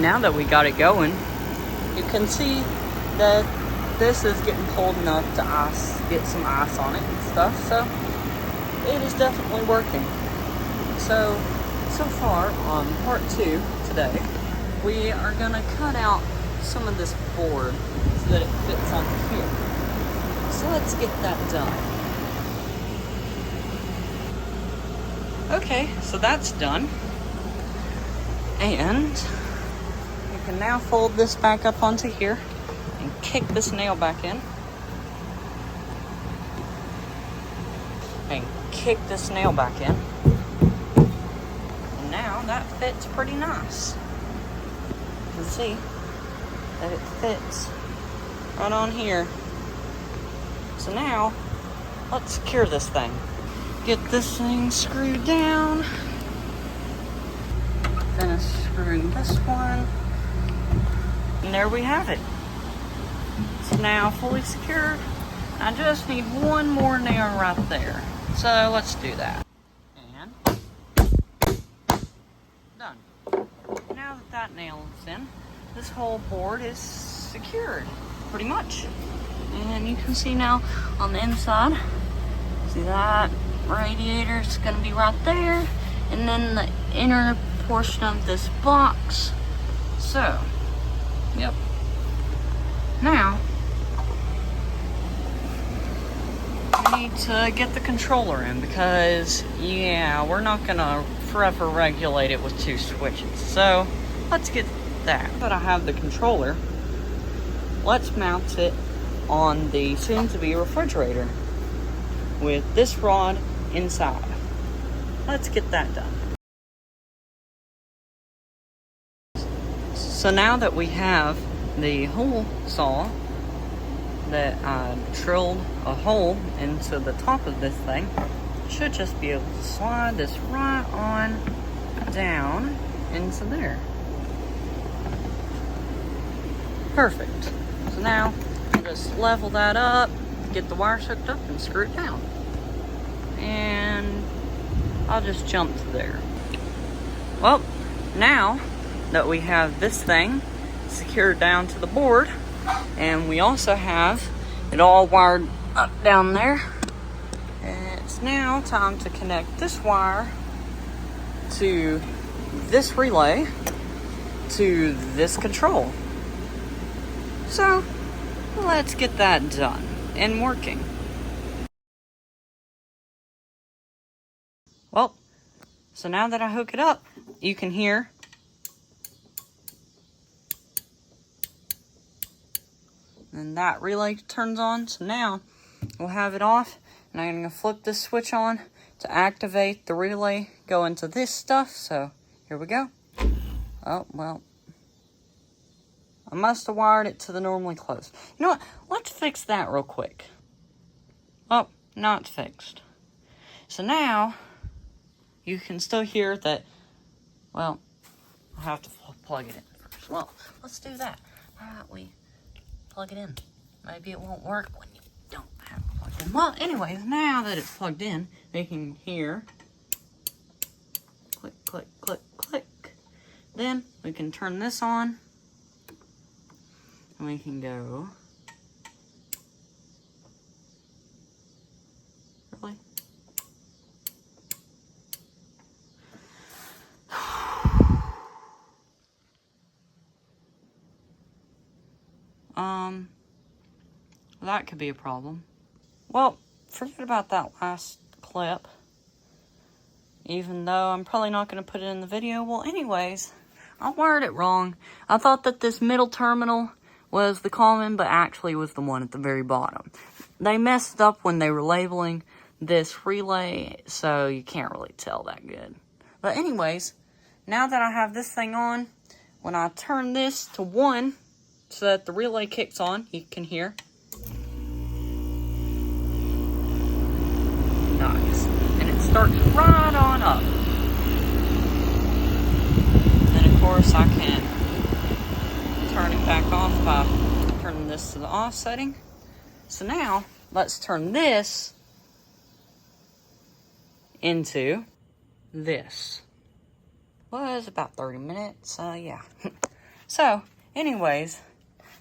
now that we got it going, you can see that this is getting cold enough to get some ice on it and stuff, so it is definitely working. So far on part 2 today, we are gonna cut out some of this board so that it fits onto here. So let's get that done. Okay, so that's done. And you can now fold this back up onto here and kick this nail back in. And kick this nail back in. And now that fits pretty nice. You can see that it fits right on here. So now, let's secure this thing. Get this thing screwed down. Finish screwing this one. And there we have it. It's now fully secured. I just need one more nail right there. So let's do that. And done. Now that that nail is in, this whole board is secured, pretty much. And you can see now on the inside, see that radiator is going to be right there. And then the inner portion of this box. So, yep. Now, we need to get the controller in because, yeah, we're not going to forever regulate it with 2 switches. So, let's get that. Now that I have the controller, let's mount it on the soon-to-be refrigerator with this rod inside. Let's get that done. So now that we have the hole saw that I drilled a hole into the top of this thing, should just be able to slide this right on down into there. Perfect. So now I'll just level that up, get the wires hooked up, and screw it down. And I'll just jump to there. Well, now that we have this thing secured down to the board, and we also have it all wired up down there, it's now time to connect this wire to this relay to this control. So let's get that done and working. Well, so now that I hook it up, you can hear and that relay turns on. So now we'll have it off, and I'm going to flip this switch on to activate the relay, go into this stuff. So here we go. Oh, well, I must have wired it to the normally closed. You know what? Let's fix that real quick. Oh, not fixed. So now you can still hear that. Well, I'll have to plug it in first. Well, let's do that. How about we plug it in? Maybe it won't work when you don't have it plugged in. Well, anyways, now that it's plugged in, we can hear click, click, click, click. Then we can turn this on, and we can go. Really? That could be a problem. Well, forget about that last clip. Even though I'm probably not going to put it in the video. Well, anyways, I wired it wrong. I thought that this middle terminal was the common, but actually was the one at the very bottom. They messed up when they were labeling this relay, so you can't really tell that good. But anyways, now that I have this thing on, when I turn this to 1, so that the relay kicks on, you can hear. Nice. And it starts right on up. And of course I can turn it back off by turning this to the off setting. So now, let's turn this into this. Was about 30 minutes, yeah. So, anyways,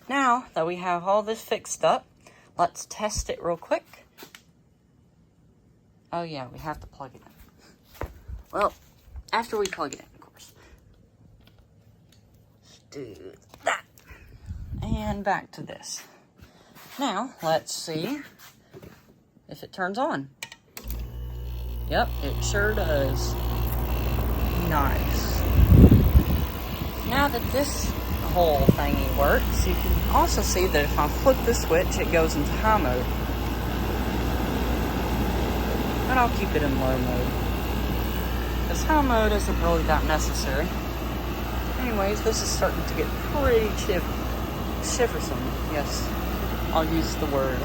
now that we have all this fixed up, let's test it real quick. Oh yeah, we have to plug it in. Well, after we plug it in, of course. Let's do that. And back to this. Now, let's see if it turns on. Yep, it sure does. Nice. Now that this whole thingy works, you can also see that if I flip the switch, it goes into high mode. But I'll keep it in low mode, because high mode isn't really that necessary. Anyways, this is starting to get pretty shiversome. Yes, I'll use the word.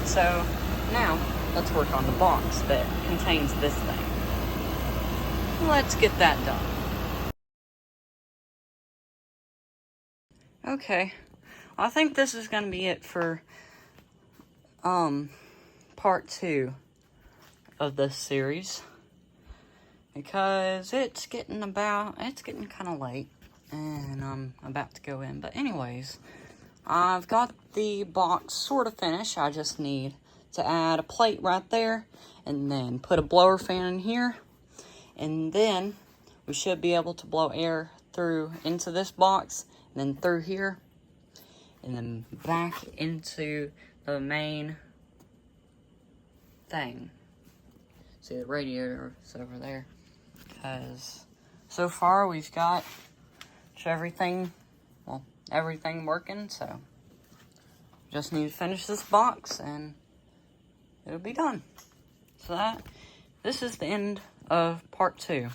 So, now, let's work on the box that contains this thing. Let's get that done. Okay, I think this is going to be it for part 2 of this series, because it's getting kind of late and I'm about to go in. But anyways, I've got the box sort of finished. I just need to add a plate right there and then put a blower fan in here, and then we should be able to blow air through into this box, and then through here, and then back into the main thing. See, the radiator is over there, because so far we've got everything working, so just need to finish this box and it'll be done. So this is the end of part 2.